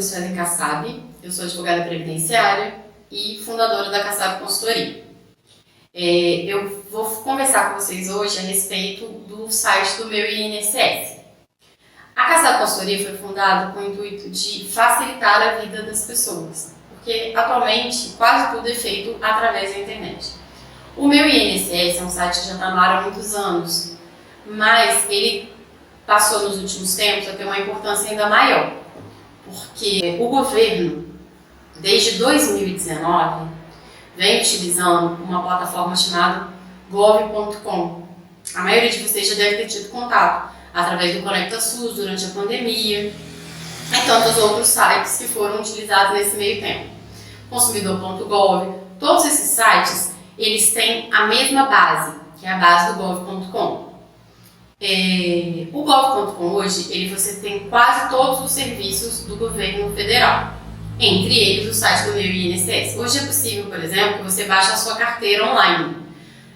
é Suelen Kassab, eu sou advogada previdenciária e fundadora da Kassab Consultoria. Eu vou conversar com vocês hoje a respeito do site do meu INSS. A Kassab Consultoria foi fundada com o intuito de facilitar a vida das pessoas, porque atualmente quase tudo é feito através da internet. O meu INSS é um site que já está no ar há muitos anos, mas ele passou nos últimos tempos a ter uma importância ainda maior, porque o governo, desde 2019, vem utilizando uma plataforma chamada gov.com. A maioria de vocês já deve ter tido contato através do Conecta SUS durante a pandemia e tantos outros sites que foram utilizados nesse meio tempo. Consumidor.gov, todos esses sites, eles têm a mesma base, que é a base do gov.com. O gov.com hoje, você tem quase todos os serviços do governo federal, entre eles o site do meu INSS. Hoje é possível, por exemplo, que você baixe a sua carteira online,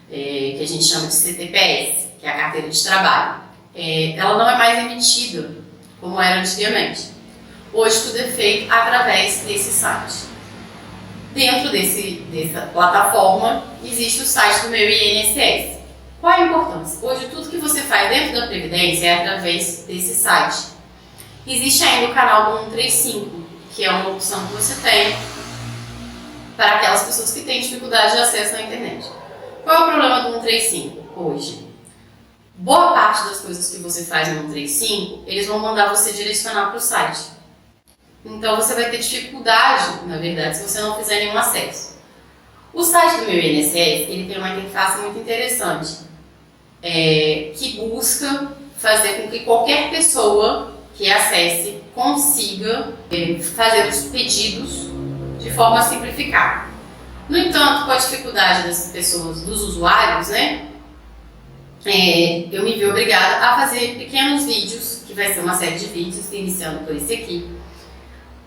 que a gente chama de CTPS, que é a carteira de trabalho. Ela não é mais emitida como era antigamente. Hoje tudo é feito através desse site. Dentro dessa plataforma existe o site do meu INSS. Qual é a importância? Hoje tudo que você faz dentro da Previdência é através desse site. Existe ainda o canal do 135, que é uma opção que você tem para aquelas pessoas que têm dificuldade de acesso na internet. Qual é o problema do 135 hoje? Boa parte das coisas que você faz no 135, eles vão mandar você direcionar para o site. Então você vai ter dificuldade, na verdade, se você não fizer nenhum acesso. O site do meu INSS, ele tem uma interface muito interessante, que busca fazer com que qualquer pessoa que acesse consiga fazer os pedidos de forma simplificada. No entanto, com a dificuldade das pessoas, dos usuários, eu me vi obrigada a fazer pequenos vídeos, que vai ser uma série de vídeos, iniciando por esse aqui,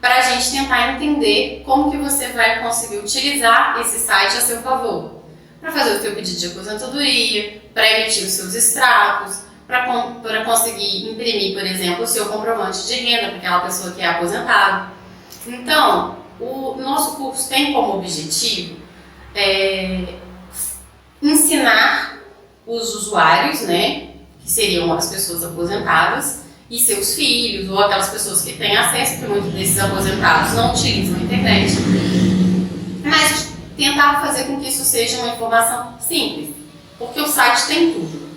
para a gente tentar entender como que você vai conseguir utilizar esse site a seu favor, para fazer o seu pedido de aposentadoria, para emitir os seus extratos, para conseguir imprimir, por exemplo, o seu comprovante de renda para aquela pessoa que é aposentada. Então, o nosso curso tem como objetivo ensinar os usuários, que seriam as pessoas aposentadas, e seus filhos, ou aquelas pessoas que têm acesso, porque muitos desses aposentados não utilizam a internet, mas tentar fazer com que isso seja uma informação simples, porque o site tem tudo.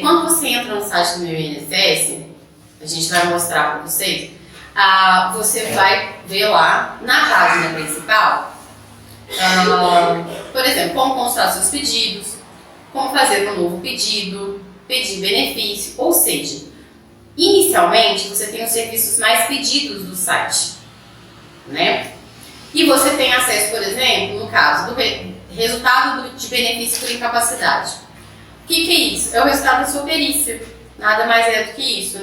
Quando você entra no site do meu INSS, a gente vai mostrar para vocês, você vai ver lá na página principal, por exemplo, como consultar seus pedidos, como fazer um novo pedido, pedir benefício, ou seja, inicialmente você tem os serviços mais pedidos do site, E você tem acesso, por exemplo, no caso do resultado de benefício por incapacidade. O que é isso? É o resultado da sua perícia, nada mais é do que isso,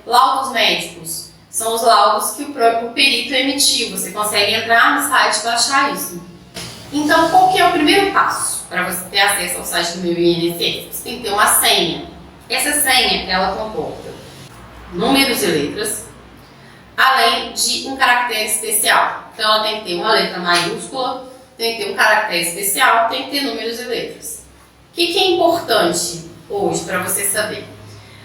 Laudos médicos são os laudos que o próprio perito emitiu, você consegue entrar no site e baixar isso. Então, qual que é o primeiro passo para você ter acesso ao site do meu INSS? Você tem que ter uma senha. Essa senha, ela comporta números e letras, além de um caractere especial. Então ela tem que ter uma letra maiúscula, tem que ter um caractere especial, tem que ter números e letras. O que é importante hoje para você saber?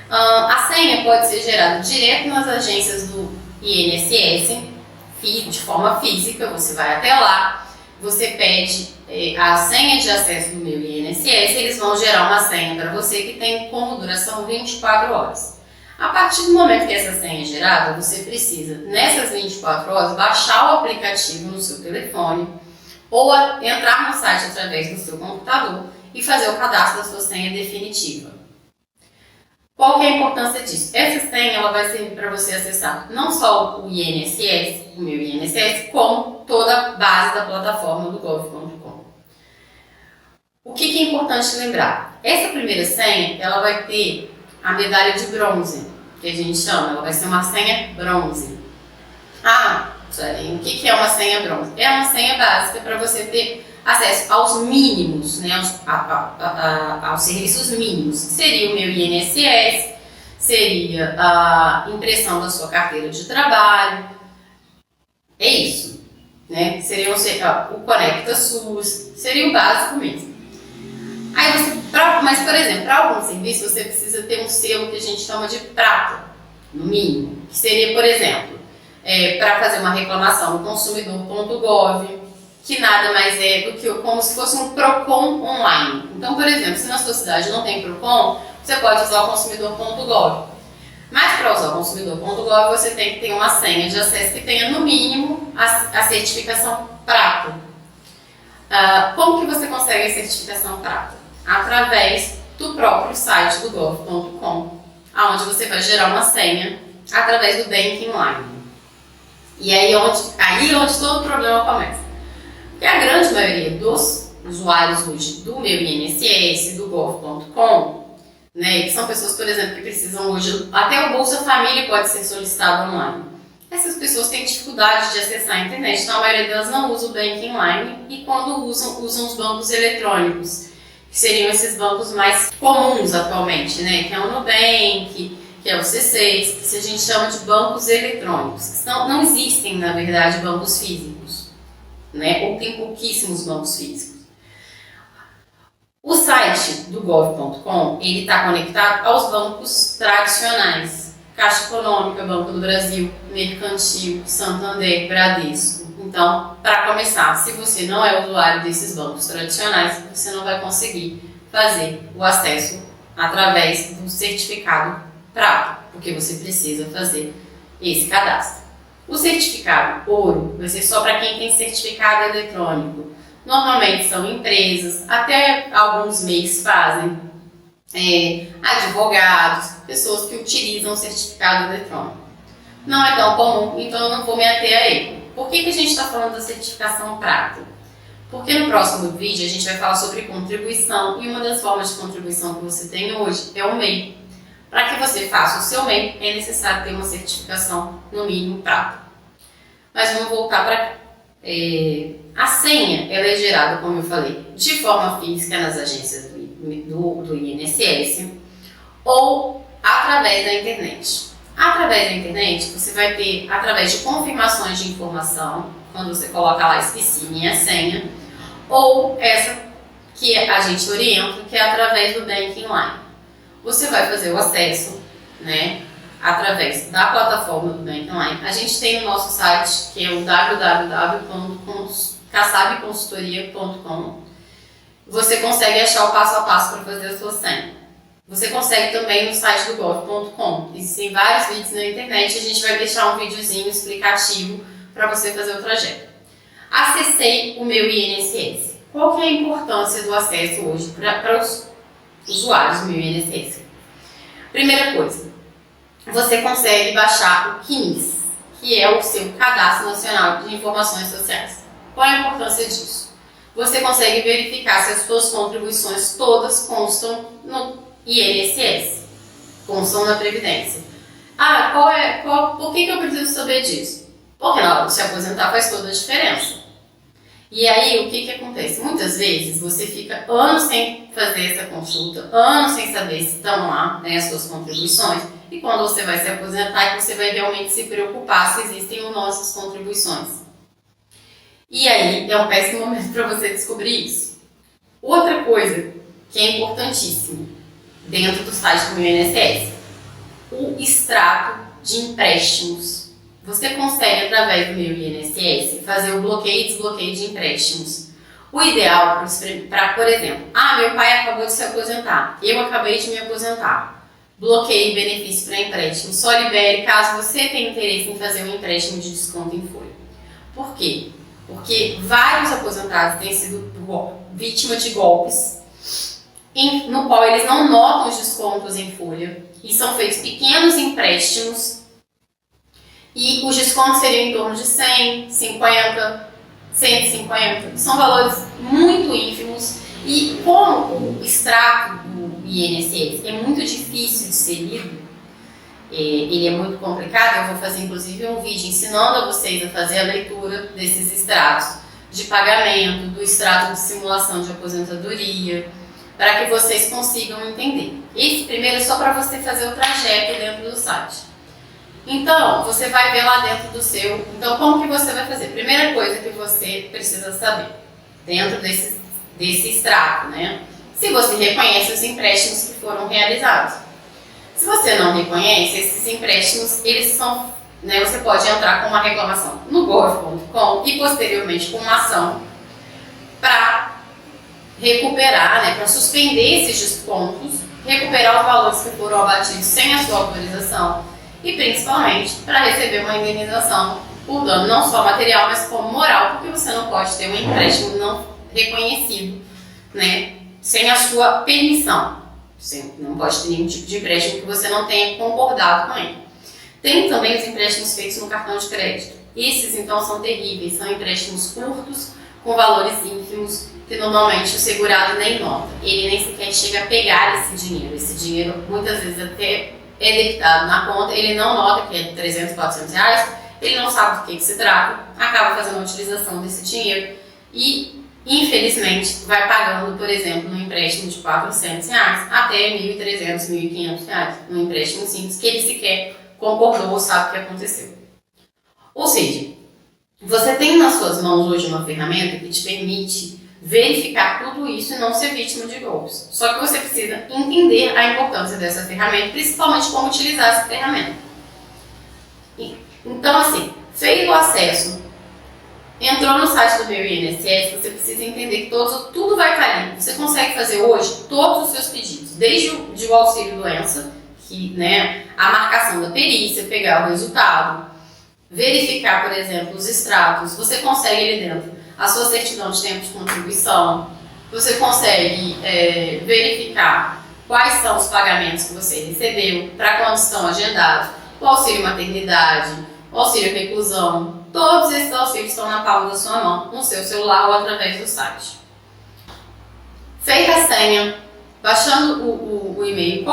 A senha pode ser gerada direto nas agências do INSS, de forma física, você vai até lá, você pede a senha de acesso do meu INSS, eles vão gerar uma senha para você que tem como duração 24 horas. A partir do momento que essa senha é gerada, você precisa, nessas 24 horas, baixar o aplicativo no seu telefone ou entrar no site através do seu computador e fazer o cadastro da sua senha definitiva. Qual que é a importância disso? Essa senha ela vai servir para você acessar não só o INSS, o meu INSS, como toda a base da plataforma do gov.com. O que é importante lembrar? Essa primeira senha ela vai ter a medalha de bronze, que a gente chama, ela vai ser uma senha bronze. O que é uma senha bronze? É uma senha básica para você ter acesso aos mínimos, aos serviços mínimos, que seria o meu INSS, seria a impressão da sua carteira de trabalho, É isso, né? Seria o Conecta SUS, seria o básico mesmo. Aí mas por exemplo, para algum serviço você precisa ter um selo que a gente chama de prata, no mínimo, que seria, por exemplo, para fazer uma reclamação no consumidor.gov, que nada mais é do que como se fosse um PROCON online. Então, por exemplo, se na sua cidade não tem PROCON, você pode usar o consumidor.gov. Mas para usar o consumidor.gov você tem que ter uma senha de acesso que tenha no mínimo a certificação prata. Como que você consegue a certificação prata? Através do próprio site do gov.com, onde você vai gerar uma senha através do Banking Line. E aí onde todo o problema começa. Porque a grande maioria dos usuários hoje do meu INSS, do gov.com, né, que são pessoas, por exemplo, que precisam hoje, até o Bolsa Família pode ser solicitado online. Essas pessoas têm dificuldade de acessar a internet, então a maioria delas não usa o Banking Line e quando usam os bancos eletrônicos, que seriam esses bancos mais comuns atualmente, né, que é o Nubank, que é o C6, que a gente chama de bancos eletrônicos. Não existem, na verdade, bancos físicos, né, ou tem pouquíssimos bancos físicos. O site do gov.com, ele está conectado aos bancos tradicionais. Caixa Econômica, Banco do Brasil, Mercantil, Santander, Bradesco. Então, para começar, se você não é usuário desses bancos tradicionais, você não vai conseguir fazer o acesso através do certificado prata, porque você precisa fazer esse cadastro. O certificado ouro vai ser só para quem tem certificado eletrônico. Normalmente são empresas, até alguns MEIs fazem, advogados, pessoas que utilizam o certificado eletrônico. Não é tão comum, então eu não vou me ater a ele. Por que a gente está falando da certificação prata? Porque no próximo vídeo a gente vai falar sobre contribuição e uma das formas de contribuição que você tem hoje é o MEI. Para que você faça o seu MEI é necessário ter uma certificação no mínimo prata. Mas vamos voltar para cá. A senha ela é gerada, como eu falei, de forma física nas agências do INSS ou através da internet. Através da internet, você vai ter, através de confirmações de informação, quando você coloca lá SPCIN e a senha, ou essa que a gente orienta, que é através do Banking Line. Você vai fazer o acesso, né, através da plataforma do Banking Line. A gente tem o nosso site, que é o www.casabconsultoria.com. Você consegue achar o passo a passo para fazer a sua senha. Você consegue também no site do gov.com. Existem vários vídeos na internet, a gente vai deixar um videozinho explicativo para você fazer o trajeto. Acessei o meu INSS. Qual que é a importância do acesso hoje para os usuários do meu INSS? Primeira coisa, você consegue baixar o CNIS, que é o seu Cadastro Nacional de Informações Sociais. Qual é a importância disso? Você consegue verificar se as suas contribuições todas constam no INSS, constam na Previdência. Por que eu preciso saber disso? Porque na hora de se aposentar faz toda a diferença. E aí, o que acontece? Muitas vezes você fica anos sem fazer essa consulta, anos sem saber se estão lá, né, as suas contribuições, e quando você vai se aposentar, você vai realmente se preocupar se existem ou não essas contribuições. E aí, é um péssimo momento para você descobrir isso. Outra coisa que é importantíssima dentro do site do INSS, o extrato de empréstimos. Você consegue, através do meu INSS, fazer o bloqueio e desbloqueio de empréstimos. O ideal para, por exemplo, meu pai acabou de se aposentar, eu acabei de me aposentar. Bloqueio benefício para empréstimo. Só libere caso você tenha interesse em fazer um empréstimo de desconto em folha. Por quê? Porque vários aposentados têm sido vítimas de golpes no qual eles não notam os descontos em folha e são feitos pequenos empréstimos e os descontos seriam em torno de 100, 50, 150. São valores muito ínfimos e como o extrato do INSS é muito difícil de ser lido, ele é muito complicado, eu vou fazer inclusive um vídeo ensinando a vocês a fazer a leitura desses extratos de pagamento, do extrato de simulação de aposentadoria, para que vocês consigam entender. Esse primeiro é só para você fazer o trajeto dentro do site. Então, você vai ver lá dentro do seu... Então, como que você vai fazer? Primeira coisa que você precisa saber, dentro desse extrato, né? Se você reconhece os empréstimos que foram realizados. Se você não reconhece, esses empréstimos, eles são... Né, você pode entrar com uma reclamação no gov.com e, posteriormente, com uma ação para recuperar, né, para suspender esses descontos, recuperar os valores que foram abatidos sem a sua autorização e, principalmente, para receber uma indenização por dano não só material, mas como moral, porque você não pode ter um empréstimo não reconhecido, né, sem a sua permissão. Você não pode ter nenhum tipo de empréstimo que você não tenha concordado com ele. Tem também os empréstimos feitos no cartão de crédito. Esses, então, são terríveis, são empréstimos curtos, com valores ínfimos, que normalmente o segurado nem nota. Ele nem sequer chega a pegar esse dinheiro. Esse dinheiro, muitas vezes, até é debitado na conta, ele não nota que é 300, 400 reais, ele não sabe do que se trata, acaba fazendo a utilização desse dinheiro e, infelizmente, vai pagando, por exemplo, no empréstimo de 400 reais até 1.300, 1.500 reais, num empréstimo simples, que ele sequer concordou ou sabe o que aconteceu. Ou seja, você tem nas suas mãos hoje uma ferramenta que te permite verificar tudo isso e não ser vítima de golpes. Só que você precisa entender a importância dessa ferramenta, principalmente como utilizar essa ferramenta. Então, assim, feito o acesso, entrou no site do meu INSS, você precisa entender que tudo vai estar ali. Você consegue fazer hoje todos os seus pedidos, desde o auxílio-doença, que, né, a marcação da perícia, pegar o resultado, verificar, por exemplo, os extratos, você consegue ali dentro a sua certidão de tempo de contribuição, você consegue verificar quais são os pagamentos que você recebeu, para quando estão agendados, o auxílio maternidade, o auxílio reclusão, todos esses auxílios estão na palma da sua mão, no seu celular ou através do site. Feita a senha, baixando o e-mail,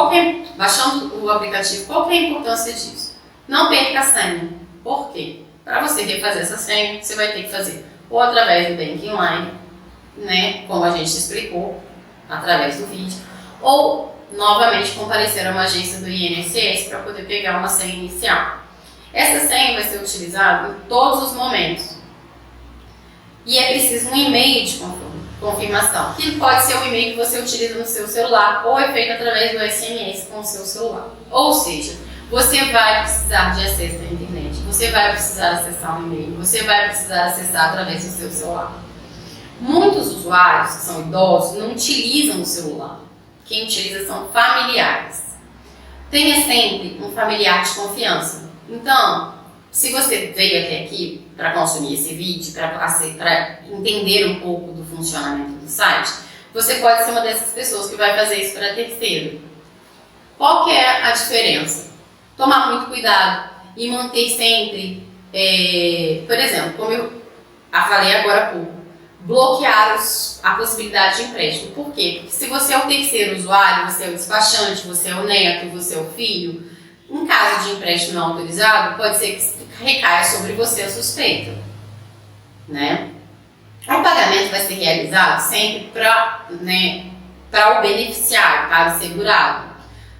baixando o aplicativo, qual que é a importância disso? Não perca a senha. Por quê? Para você refazer essa senha, você vai ter que fazer ou através do Banking Line, né, como a gente explicou, através do vídeo, ou novamente comparecer a uma agência do INSS para poder pegar uma senha inicial. Essa senha vai ser utilizada em todos os momentos. E é preciso um e-mail de confirmação, que pode ser o e-mail que você utiliza no seu celular ou é feito através do SMS com o seu celular. Ou seja, você vai precisar de acesso à internet, você vai precisar acessar um e-mail, você vai precisar acessar através do seu celular. Muitos usuários que são idosos não utilizam o celular. Quem utiliza são familiares. Tenha sempre um familiar de confiança. Então, se você veio até aqui para consumir esse vídeo, para entender um pouco do funcionamento do site, você pode ser uma dessas pessoas que vai fazer isso para terceiro. Qual que é a diferença? Tomar muito cuidado e manter sempre, por exemplo, como eu falei agora há pouco, bloquear a possibilidade de empréstimo. Por quê? Porque se você é o terceiro usuário, você é o despachante, você é o neto, você é o filho, em caso de empréstimo não autorizado, pode ser que recaia sobre você a suspeita, né? O pagamento vai ser realizado sempre para o beneficiário, para o segurado,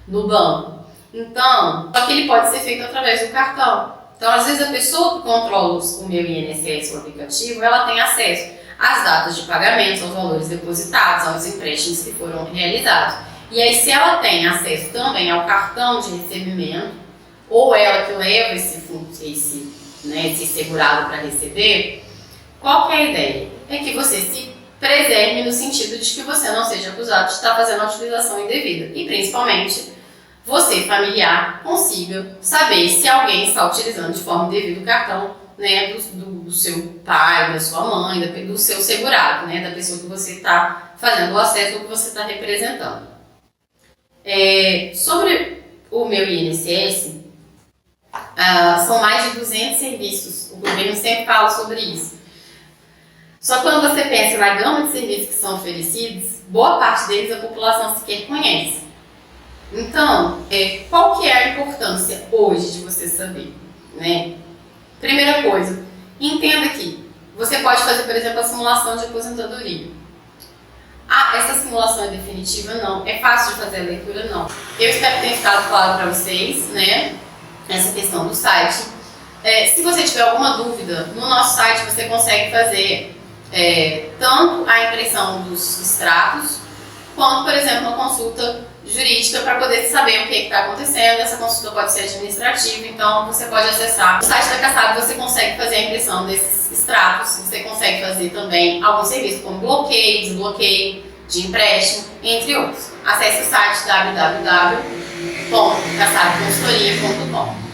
no banco. Então, só que ele pode ser feito através do cartão. Então, às vezes, a pessoa que controla o meu INSS, o aplicativo, ela tem acesso às datas de pagamento, aos valores depositados, aos empréstimos que foram realizados. E aí, se ela tem acesso também ao cartão de recebimento, ou ela que leva esse segurado para receber, qual que é a ideia? É que você se preserve no sentido de que você não seja acusado de estar fazendo a utilização indevida. E, principalmente, você, familiar, consiga saber se alguém está utilizando de forma indevida o cartão, né, do seu pai, da sua mãe, do seu segurado, né, da pessoa que você está fazendo o acesso ou que você está representando. Sobre o meu INSS, são mais de 200 serviços. O governo sempre fala sobre isso. Só que quando você pensa na gama de serviços que são oferecidos, boa parte deles a população sequer conhece. Então, qual que é a importância hoje de você saber, né? Primeira coisa, entenda que você pode fazer, por exemplo, a simulação de aposentadoria. Essa simulação é definitiva? Não. É fácil de fazer a leitura? Não. Eu espero que tenha ficado claro para vocês, né? essa questão do site. Se você tiver alguma dúvida, no nosso site você consegue fazer tanto a impressão dos extratos, quanto, por exemplo, uma consulta jurídica para poder saber o que está acontecendo. Essa consulta pode ser administrativa, então você pode acessar o site da Cassab, você consegue fazer a impressão desses extratos, você consegue fazer também algum serviço como bloqueio, desbloqueio de empréstimo, entre outros. Acesse o site www.cassabconsultoria.com.